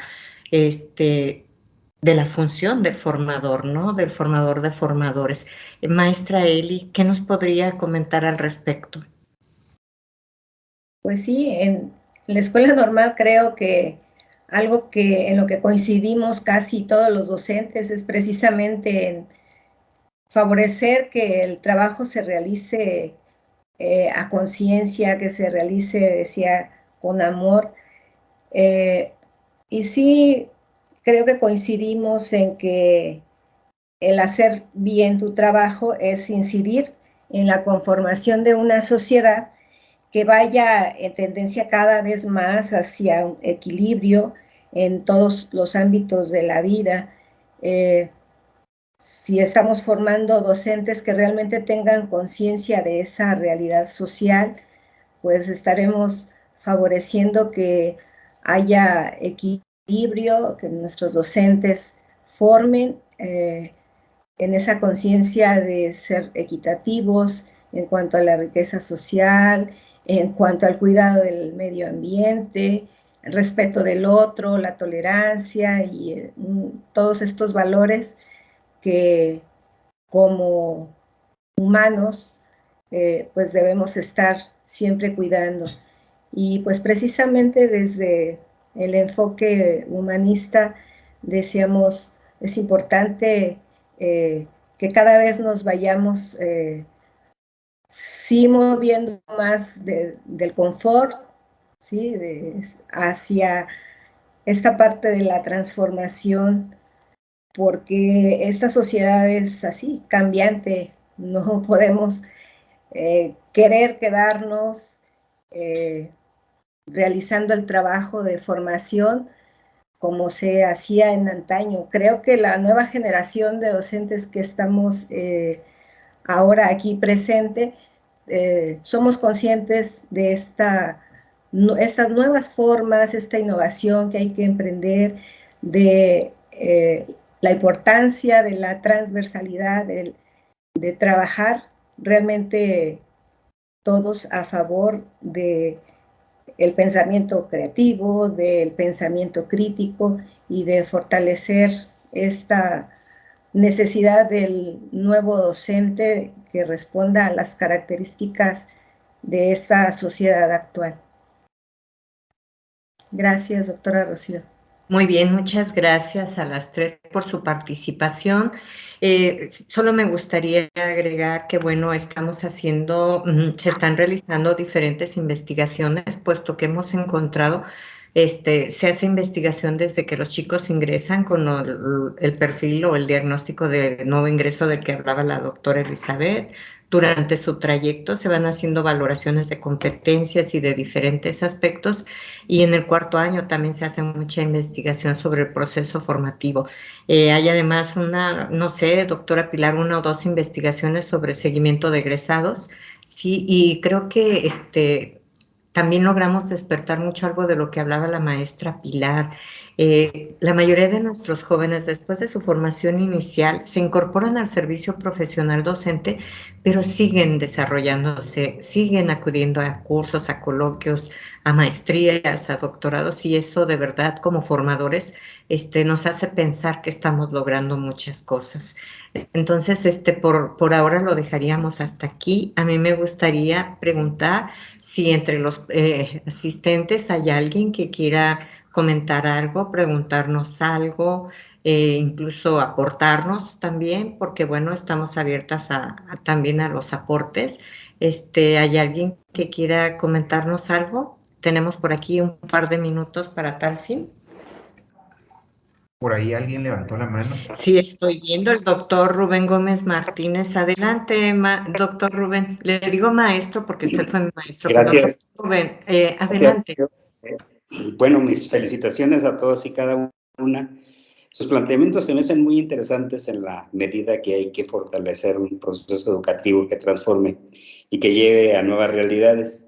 Speaker 1: función del formador, ¿no? Del formador de formadores. Maestra Eli, ¿qué nos podría comentar al respecto?
Speaker 2: Pues sí, en la escuela normal creo que algo que en lo que coincidimos casi todos los docentes es precisamente en favorecer que el trabajo se realice a conciencia, que se realice, decía, con amor. Y sí, creo que coincidimos en que el hacer bien tu trabajo es incidir en la conformación de una sociedad que vaya en tendencia cada vez más hacia un equilibrio en todos los ámbitos de la vida. Si estamos formando docentes que realmente tengan conciencia de esa realidad social, pues estaremos favoreciendo que haya equilibrio, que nuestros docentes formen en esa conciencia de ser equitativos en cuanto a la riqueza social, en cuanto al cuidado del medio ambiente, el respeto del otro, la tolerancia y todos estos valores que como humanos pues debemos estar siempre cuidando. Y pues precisamente desde el enfoque humanista decíamos, es importante que cada vez nos vayamos sí moviendo más del confort, ¿sí? Hacia esta parte de la transformación, porque esta sociedad es así, cambiante, no podemos querer quedarnos realizando el trabajo de formación como se hacía en antaño. Creo que la nueva generación de docentes que estamos ahora aquí presente, somos conscientes de estas nuevas formas, esta innovación que hay que emprender, de la importancia de la transversalidad, de trabajar realmente todos a favor de el pensamiento creativo, del pensamiento crítico y de fortalecer esta necesidad del nuevo docente que responda a las características de esta sociedad actual. Gracias, doctora Rocío.
Speaker 1: Muy bien, muchas gracias a las tres por su participación. Solo me gustaría agregar que, bueno, se están realizando diferentes investigaciones, puesto que hemos encontrado, se hace investigación desde que los chicos ingresan con el perfil o el diagnóstico de nuevo ingreso del que hablaba la doctora Elizabeth. Durante su trayecto se van haciendo valoraciones de competencias y de diferentes aspectos, y en el cuarto año también se hace mucha investigación sobre el proceso formativo. Hay además no sé, doctora Pilar, una o dos investigaciones sobre seguimiento de egresados, sí, y creo que también logramos despertar mucho algo de lo que hablaba la maestra Pilar. La mayoría de nuestros jóvenes, después de su formación inicial, se incorporan al servicio profesional docente, pero siguen desarrollándose, siguen acudiendo a cursos, a coloquios, a maestrías, a doctorados, y eso de verdad, como formadores, nos hace pensar que estamos logrando muchas cosas. Entonces, por ahora lo dejaríamos hasta aquí. A mí me gustaría preguntar si entre los asistentes hay alguien que quiera comentar algo, preguntarnos algo, incluso aportarnos también, porque bueno, estamos abiertas también a los aportes. ¿Hay alguien que quiera comentarnos algo? Tenemos por aquí un par de minutos para tal fin.
Speaker 5: Por ahí alguien levantó la mano.
Speaker 1: Sí, estoy viendo el doctor Rubén Gómez Martínez. Adelante, doctor Rubén. Le digo maestro porque usted fue mi maestro.
Speaker 6: Gracias.
Speaker 1: Doctor Rubén,
Speaker 6: Gracias.
Speaker 1: adelante.
Speaker 6: Bueno, mis felicitaciones a todos y cada una. Sus planteamientos se me hacen muy interesantes en la medida que hay que fortalecer un proceso educativo que transforme y que lleve a nuevas realidades.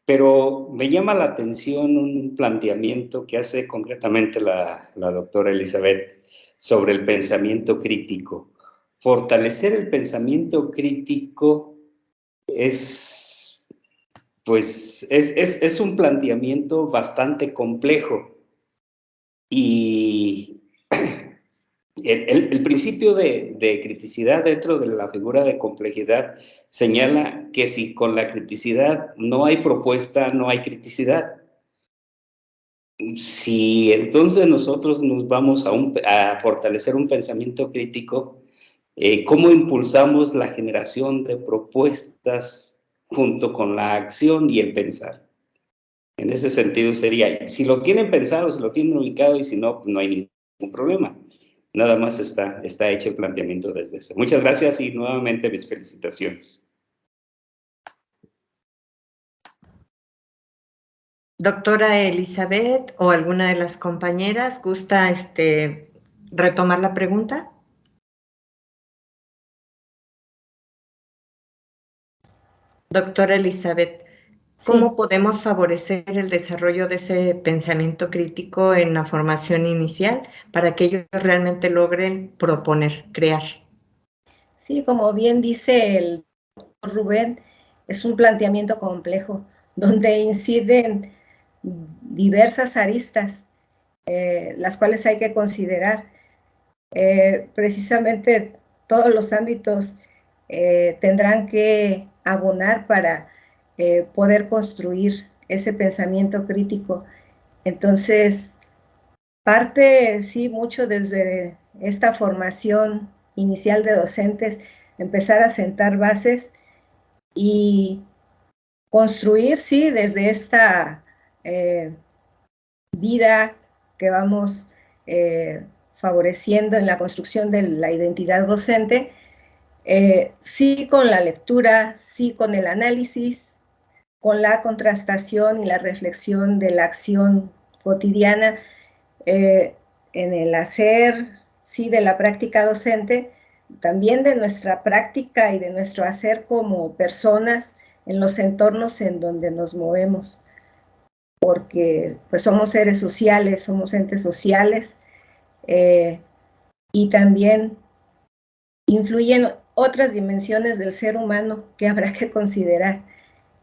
Speaker 6: Pero me llama la atención un planteamiento que hace concretamente la doctora Elizabeth sobre el pensamiento crítico. Fortalecer el pensamiento crítico es un planteamiento bastante complejo. Y el principio de criticidad dentro de la figura de complejidad señala que si con la criticidad no hay propuesta, no hay criticidad. Si entonces nosotros nos vamos a fortalecer un pensamiento crítico, ¿cómo impulsamos la generación de propuestas junto con la acción y el pensar? En ese sentido sería, si lo tienen pensado, si lo tienen ubicado, y si no, no hay ningún problema. Nada más está hecho el planteamiento desde eso. Muchas gracias y nuevamente mis felicitaciones.
Speaker 1: Doctora Elizabeth o alguna de las compañeras, ¿gusta retomar la pregunta? Doctora Elizabeth, ¿cómo podemos favorecer el desarrollo de ese pensamiento crítico en la formación inicial para que ellos realmente logren proponer, crear?
Speaker 2: Sí, como bien dice el doctor Rubén, es un planteamiento complejo donde inciden diversas aristas, las cuales hay que considerar. Precisamente todos los ámbitos tendrán que abonar para poder construir ese pensamiento crítico. Entonces, parte, sí, mucho desde esta formación inicial de docentes, empezar a sentar bases y construir, sí, desde esta vida que vamos favoreciendo en la construcción de la identidad docente, sí con la lectura, sí con el análisis, con la contrastación y la reflexión de la acción cotidiana, en el hacer, sí, de la práctica docente, también de nuestra práctica y de nuestro hacer como personas en los entornos en donde nos movemos, porque pues somos seres sociales, somos entes sociales, y también influyen otras dimensiones del ser humano que habrá que considerar.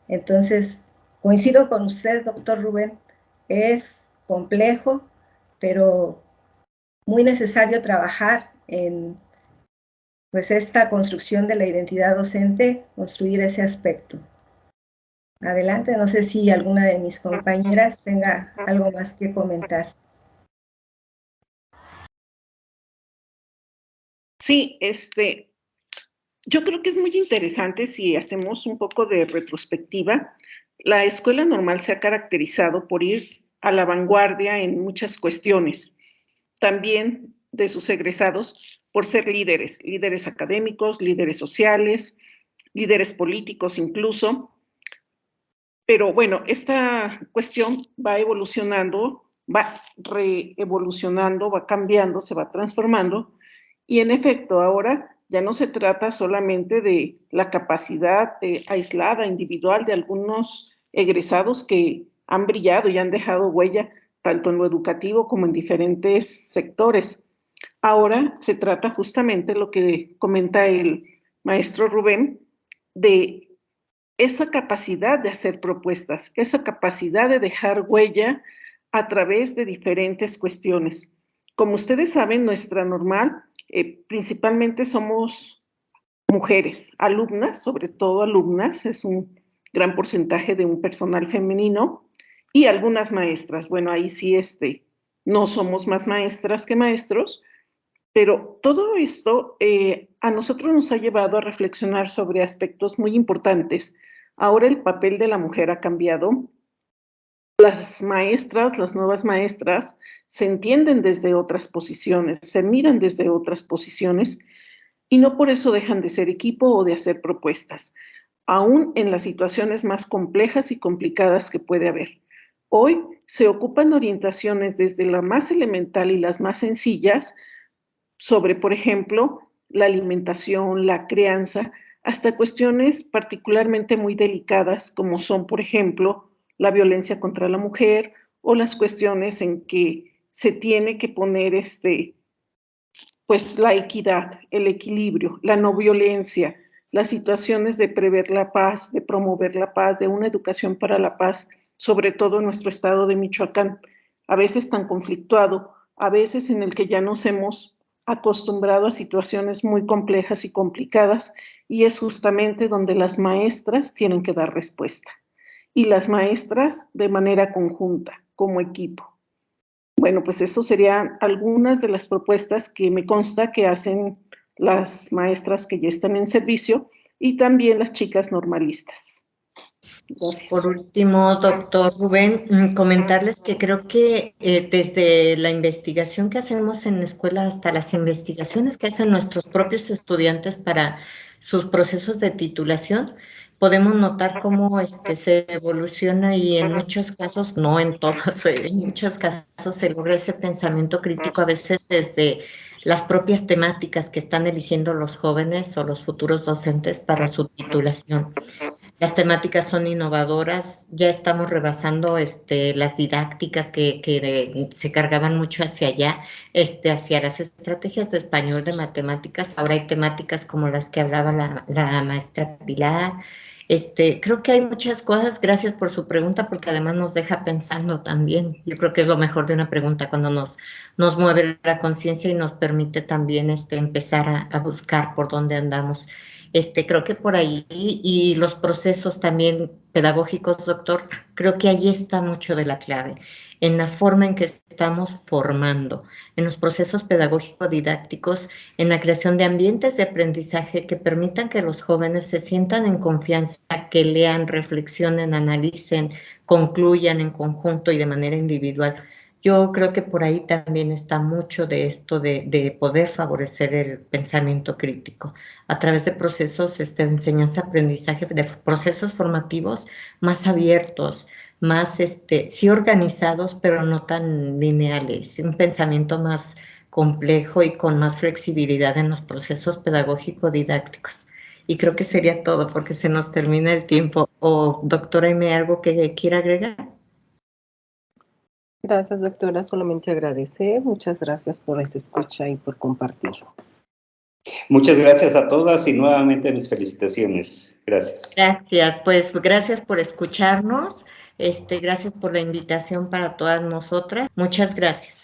Speaker 2: Entonces, coincido con usted, doctor Rubén, es complejo, pero muy necesario trabajar en pues esta construcción de la identidad docente, construir ese aspecto. Adelante, no sé si alguna de mis compañeras tenga algo más que comentar.
Speaker 4: Sí, yo creo que es muy interesante si hacemos un poco de retrospectiva. La escuela normal se ha caracterizado por ir a la vanguardia en muchas cuestiones. También de sus egresados por ser líderes, líderes académicos, líderes sociales, líderes políticos incluso. Pero bueno, esta cuestión va evolucionando, va reevolucionando, va cambiando, se va transformando. Y en efecto, ahora ya no se trata solamente de la capacidad aislada, individual de algunos egresados que han brillado y han dejado huella tanto en lo educativo como en diferentes sectores. Ahora se trata justamente lo que comenta el maestro Rubén, de esa capacidad de hacer propuestas, esa capacidad de dejar huella a través de diferentes cuestiones. Como ustedes saben, nuestra normal, principalmente somos mujeres, alumnas, sobre todo alumnas, es un gran porcentaje de un personal femenino, y algunas maestras. Bueno, ahí sí, no somos más maestras que maestros, pero todo esto a nosotros nos ha llevado a reflexionar sobre aspectos muy importantes. Ahora el papel de la mujer ha cambiado. Las maestras, las nuevas maestras, se entienden desde otras posiciones, se miran desde otras posiciones y no por eso dejan de ser equipo o de hacer propuestas, aún en las situaciones más complejas y complicadas que puede haber. Hoy se ocupan orientaciones desde la más elemental y las más sencillas sobre, por ejemplo, la alimentación, la crianza, hasta cuestiones particularmente muy delicadas, como son, por ejemplo, la violencia contra la mujer o las cuestiones en que se tiene que poner pues la equidad, el equilibrio, la no violencia, las situaciones de prever la paz, de promover la paz, de una educación para la paz, sobre todo en nuestro estado de Michoacán, a veces tan conflictuado, a veces en el que ya nos hemos acostumbrado a situaciones muy complejas y complicadas, y es justamente donde las maestras tienen que dar respuesta. Y las maestras de manera conjunta, como equipo. Bueno, pues eso serían algunas de las propuestas que me consta que hacen las maestras que ya están en servicio y también las chicas normalistas. Gracias.
Speaker 1: Por último, doctor Rubén, comentarles que creo que desde la investigación que hacemos en la escuela hasta las investigaciones que hacen nuestros propios estudiantes para sus procesos de titulación, podemos notar cómo se evoluciona y en muchos casos, no en todos, en muchos casos se logra ese pensamiento crítico a veces desde las propias temáticas que están eligiendo los jóvenes o los futuros docentes para su titulación. Las temáticas son innovadoras, ya estamos rebasando las didácticas que se cargaban mucho hacia allá, hacia las estrategias de español, de matemáticas. Ahora hay temáticas como las que hablaba la maestra Pilar, Creo que hay muchas cosas, gracias por su pregunta, porque además nos deja pensando también. Yo creo que es lo mejor de una pregunta cuando nos mueve la conciencia y nos permite también empezar a buscar por dónde andamos. Creo que por ahí, y los procesos también pedagógicos, doctor, creo que ahí está mucho de la clave, en la forma en que estamos formando, en los procesos pedagógico-didácticos, en la creación de ambientes de aprendizaje que permitan que los jóvenes se sientan en confianza, que lean, reflexionen, analicen, concluyan en conjunto y de manera individual. Yo creo que por ahí también está mucho de esto de poder favorecer el pensamiento crítico a través de procesos de enseñanza-aprendizaje, de procesos formativos más abiertos, más sí organizados, pero no tan lineales, un pensamiento más complejo y con más flexibilidad en los procesos pedagógico-didácticos. Y creo que sería todo porque se nos termina el tiempo. O, doctora, ¿hay algo que quiera agregar?
Speaker 3: Gracias, doctora. Solamente agradecer. Muchas gracias por esa escucha y por compartir.
Speaker 6: Muchas gracias a todas y nuevamente mis felicitaciones. Gracias.
Speaker 1: Gracias, pues gracias por escucharnos. Gracias por la invitación para todas nosotras. Muchas gracias.